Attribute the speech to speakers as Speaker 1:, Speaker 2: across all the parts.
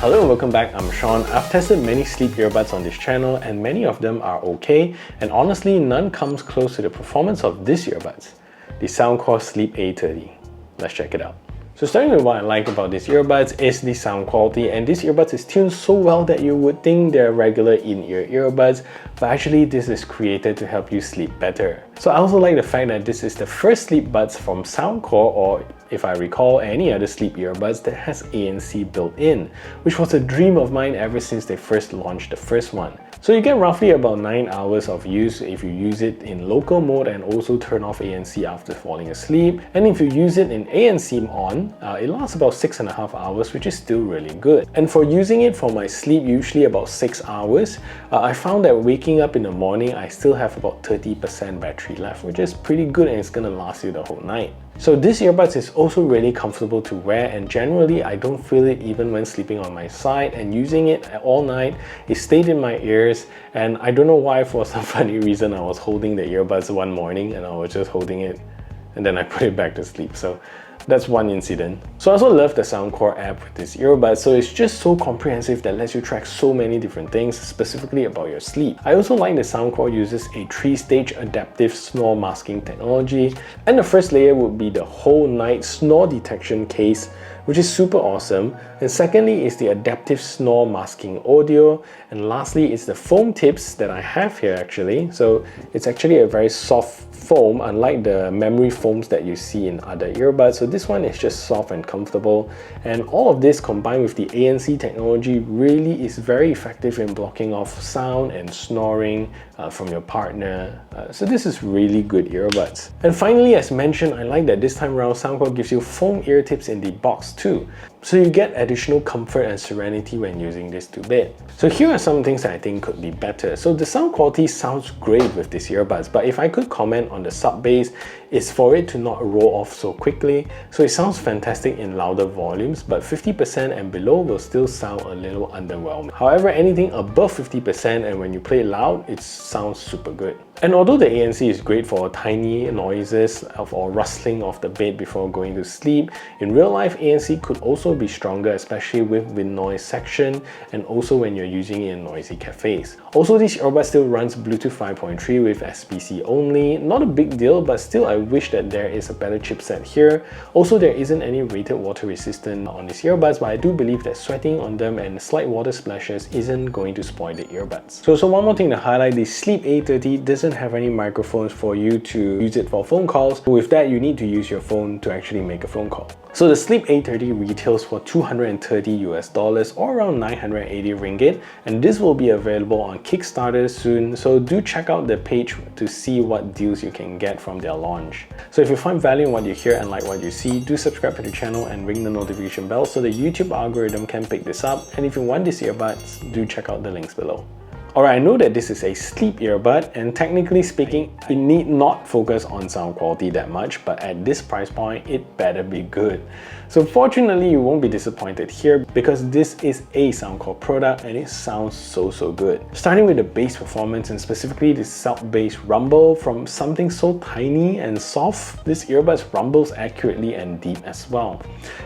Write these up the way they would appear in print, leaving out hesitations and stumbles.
Speaker 1: Hello and welcome back, I'm Sean. I've tested many sleep earbuds on this channel and many of them are okay, and honestly none comes close to the performance of these earbuds, the soundcore Sleep A30. Let's check it out. So starting with what I like about these earbuds is the sound quality, and these earbuds is tuned so well that you would think they're regular in-ear earbuds, but actually this is created to help you sleep better. So I also like the fact that this is the first sleep buds from Soundcore, or if I recall any other sleep earbuds that has ANC built in, which was a dream of mine ever since they first launched the first one. So you get roughly about 9 hours of use if you use it in local mode and also turn off ANC after falling asleep. And if you use it in ANC on, it lasts about 6.5 hours, which is still really good. And for using it for my sleep, usually about 6 hours, I found that waking up in the morning, I still have about 30% battery left, which is pretty good and it's gonna last you the whole night. So this earbuds is also really comfortable to wear, and generally I don't feel it even when sleeping on my side, and using it all night, it stayed in my ears, and I don't know why, for some funny reason I was holding the earbuds one morning and I was just holding it and then I put it back to sleep. So that's one incident. So I also love the Soundcore app with this earbud. So it's just so comprehensive that lets you track so many different things, specifically about your sleep. I also like that Soundcore uses a 3-stage adaptive snore masking technology. And the first layer would be the whole night snore detection case, which is super awesome. And secondly is the adaptive snore masking audio. And lastly is the foam tips that I have here actually. So it's actually a very soft foam, unlike the memory foams that you see in other earbuds. So this one is just soft and comfortable, and all of this combined with the ANC technology really is very effective in blocking off sound and snoring from your partner. So this is really good earbuds. And finally, as mentioned, I like that this time around Soundcore gives you foam ear tips in the box too. So you get additional comfort and serenity when using this to bed. So here are some things that I think could be better. So the sound quality sounds great with these earbuds, but if I could comment on the sub bass, it's for it to not roll off so quickly. So it sounds fantastic in louder volumes, but 50% and below will still sound a little underwhelming. However, anything above 50% and when you play it loud, it sounds super good. And although the ANC is great for tiny noises or rustling of the bed before going to sleep, in real life ANC could also be stronger, especially with noise section and also when you're using it in noisy cafes. Also, this earbud still runs Bluetooth 5.3 with SBC only. Not a big deal, but still I wish that there is a better chipset here. Also, there isn't any rated water resistant on these earbuds, but I do believe that sweating on them and slight water splashes isn't going to spoil the earbuds. So one more thing to highlight, the Sleep A30 doesn't have any microphones for you to use it for phone calls. With that, you need to use your phone to actually make a phone call. So the Sleep A30 retails for $230 US or around 980 ringgit, and this will be available on Kickstarter soon, so do check out the page to see what deals you can get from their launch. So if you find value in what you hear and like what you see, do subscribe to the channel and ring the notification bell so the YouTube algorithm can pick this up, and if you want these earbuds, do check out the links below. Alright, I know that this is a sleep earbud, and technically speaking, it need not focus on sound quality that much, but at this price point, it better be good. So fortunately, you won't be disappointed here because this is a Soundcore product and it sounds so good. Starting with the bass performance and specifically the sub-bass rumble, from something so tiny and soft, this earbud rumbles accurately and deep as well.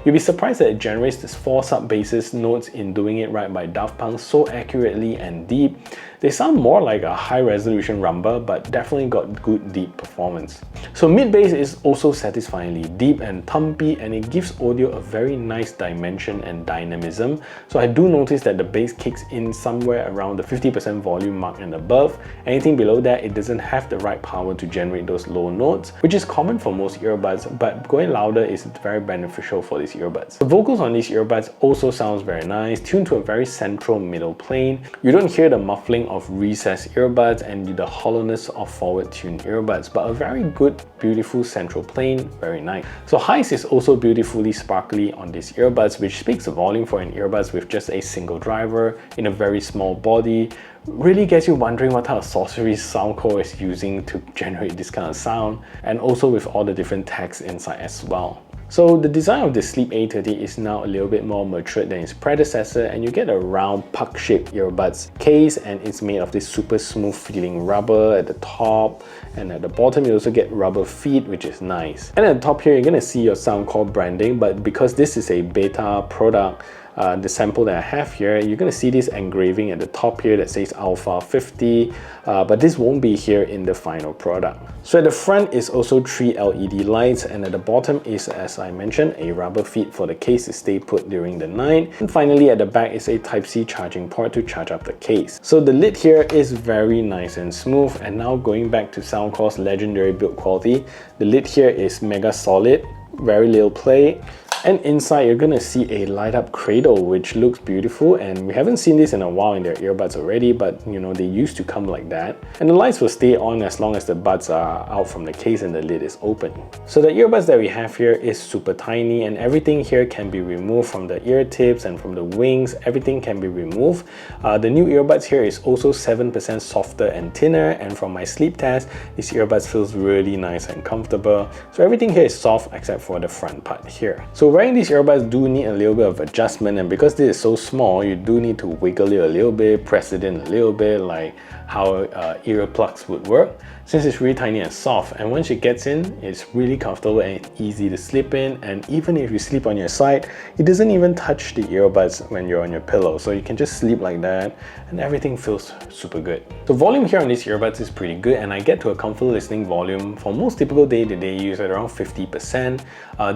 Speaker 1: You'll be surprised that it generates these 4 sub-basses notes in Doing It Right by Daft Punk so accurately and deep. They sound more like a high-resolution rumba, but definitely got good deep performance. So mid-bass is also satisfyingly deep and thumpy, and it gives audio a very nice dimension and dynamism. So I do notice that the bass kicks in somewhere around the 50% volume mark and above. Anything below that, it doesn't have the right power to generate those low notes, which is common for most earbuds, but going louder is very beneficial for these earbuds. The vocals on these earbuds also sounds very nice, tuned to a very central middle plane. You don't hear the muffling of recessed earbuds and the hollowness of forward-tuned earbuds, but a very good, beautiful central plane, very nice. So highs is also beautifully sparkly on these earbuds, which speaks volume for an earbuds with just a single driver in a very small body. Really gets you wondering what type of sorcery Soundcore is using to generate this kind of sound, and also with all the different tags inside as well. So the design of the Sleep A30 is now a little bit more matured than its predecessor, and you get a round puck-shaped earbuds case, and it's made of this super smooth feeling rubber at the top, and at the bottom you also get rubber feet, which is nice. And at the top here you're going to see your Soundcore branding, but because this is a beta product, the sample that I have here, you're going to see this engraving at the top here that says Alpha 50, but this won't be here in the final product. So at the front is also 3 LED lights, and at the bottom is, as I mentioned, a rubber feet for the case to stay put during the night. And finally at the back is a Type-C charging port to charge up the case. So the lid here is very nice and smooth, and now going back to Soundcore's legendary build quality, the lid here is mega solid, very little play. And inside you're gonna see a light up cradle, which looks beautiful, and we haven't seen this in a while in their earbuds already, but you know, they used to come like that. And the lights will stay on as long as the buds are out from the case and the lid is open. So the earbuds that we have here is super tiny, and everything here can be removed from the ear tips and from the wings. Everything can be removed. The new earbuds here is also 7% softer and thinner, and from my sleep test, these earbuds feels really nice and comfortable. So everything here is soft except for the front part here. So wearing these earbuds do need a little bit of adjustment, and because this is so small, you do need to wiggle it a little bit, press it in a little bit, like how earplugs would work, since it's really tiny and soft. And once it gets in, it's really comfortable and easy to sleep in. And even if you sleep on your side, it doesn't even touch the earbuds when you're on your pillow, so you can just sleep like that and everything feels super good. The volume here on these earbuds is pretty good, and I get to a comfortable listening volume for most typical day-to-day use at around 50%.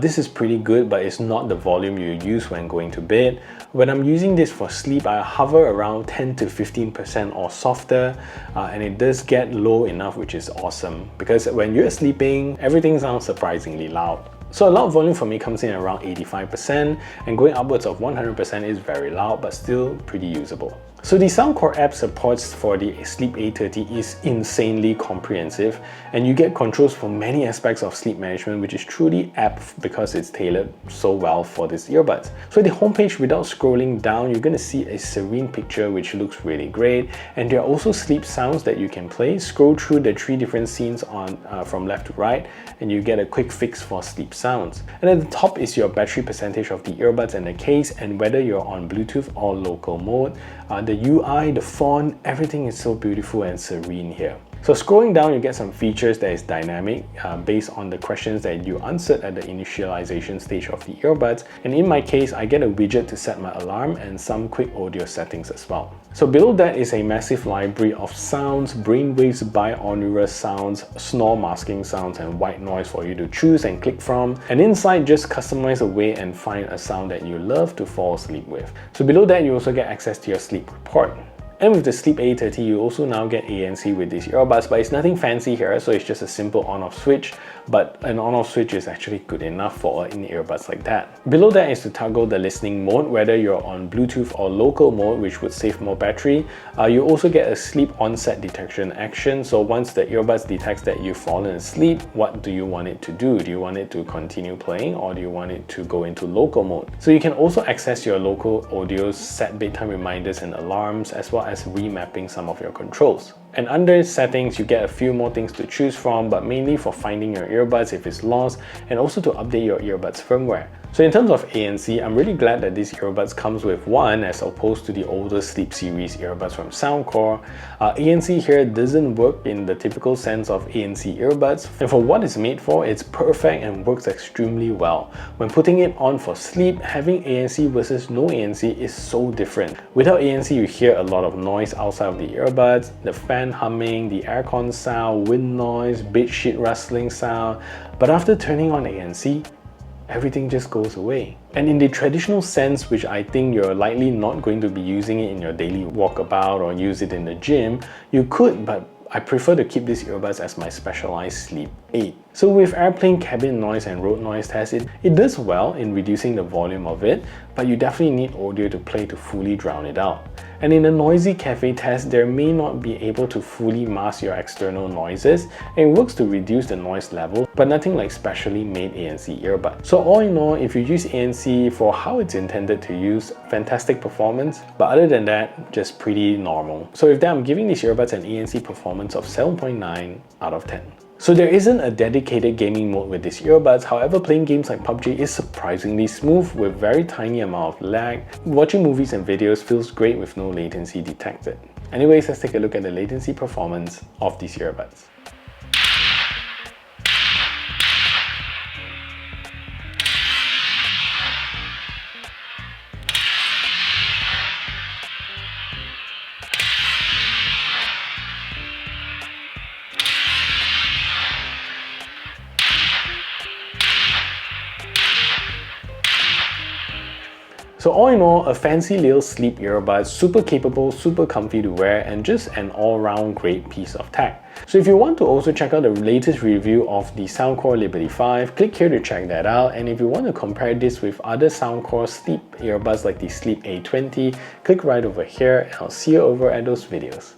Speaker 1: This is pretty good, but it's not the volume you use when going to bed. When I'm using this for sleep, I hover around 10 to 15% or softer, and it does get low enough, which is awesome, because when you're sleeping, everything sounds surprisingly loud. So a loud volume for me comes in around 85%, and going upwards of 100% is very loud, but still pretty usable. So the Soundcore app supports for the Sleep A30 is insanely comprehensive, and you get controls for many aspects of sleep management, which is truly apt because it's tailored so well for these earbuds. So the homepage, without scrolling down, you're going to see a serene picture which looks really great, and there are also sleep sounds that you can play. Scroll through the 3 different scenes on from left to right, and you get a quick fix for sleep sounds. And at the top is your battery percentage of the earbuds and the case, and whether you're on Bluetooth or local mode. The UI, the font, everything is so beautiful and serene here. So scrolling down, you get some features that is dynamic based on the questions that you answered at the initialization stage of the earbuds. And in my case, I get a widget to set my alarm and some quick audio settings as well. So below that is a massive library of sounds, brainwaves, binaural sounds, snore masking sounds, and white noise for you to choose and click from. And inside, just customize away and find a sound that you love to fall asleep with. So below that, you also get access to your sleep report. And with the Sleep A30, you also now get ANC with these earbuds, but it's nothing fancy here, so it's just a simple on-off switch, but an on-off switch is actually good enough for in-earbuds like that. Below that is to toggle the listening mode, whether you're on Bluetooth or local mode, which would save more battery. You also get a sleep onset detection action, so once the earbuds detects that you've fallen asleep, what do you want it to do? Do you want it to continue playing, or do you want it to go into local mode? So you can also access your local audios, set bedtime reminders and alarms, as well as remapping some of your controls. And under settings, you get a few more things to choose from, but mainly for finding your earbuds if it's lost, and also to update your earbuds firmware. So in terms of ANC, I'm really glad that these earbuds comes with one as opposed to the older Sleep series earbuds from Soundcore. ANC here doesn't work in the typical sense of ANC earbuds, and for what it's made for, it's perfect and works extremely well. When putting it on for sleep, having ANC versus no ANC is so different. Without ANC, you hear a lot of noise outside of the earbuds, the fan humming, the aircon sound, wind noise, bedsheet rustling sound, but after turning on ANC, everything just goes away. And in the traditional sense, which I think you're likely not going to be using it in your daily walkabout or use it in the gym, you could, but I prefer to keep these earbuds as my specialized sleep aid. So with airplane cabin noise and road noise test, it does well in reducing the volume of it, but you definitely need audio to play to fully drown it out. And in a noisy cafe test, there may not be able to fully mask your external noises, and it works to reduce the noise level, but nothing like specially made ANC earbuds. So all in all, if you use ANC for how it's intended to use, fantastic performance, but other than that, just pretty normal. So with that, I'm giving these earbuds an ANC performance of 7.9 out of 10. So there isn't a dedicated gaming mode with these earbuds, however playing games like PUBG is surprisingly smooth with very tiny amount of lag. Watching movies and videos feels great with no latency detected. Anyways, let's take a look at the latency performance of these earbuds. So all in all, a fancy little sleep earbuds, super capable, super comfy to wear, and just an all-round great piece of tech. So if you want to also check out the latest review of the Soundcore Liberty 5, click here to check that out. And if you want to compare this with other Soundcore sleep earbuds like the Sleep A30, click right over here, and I'll see you over at those videos.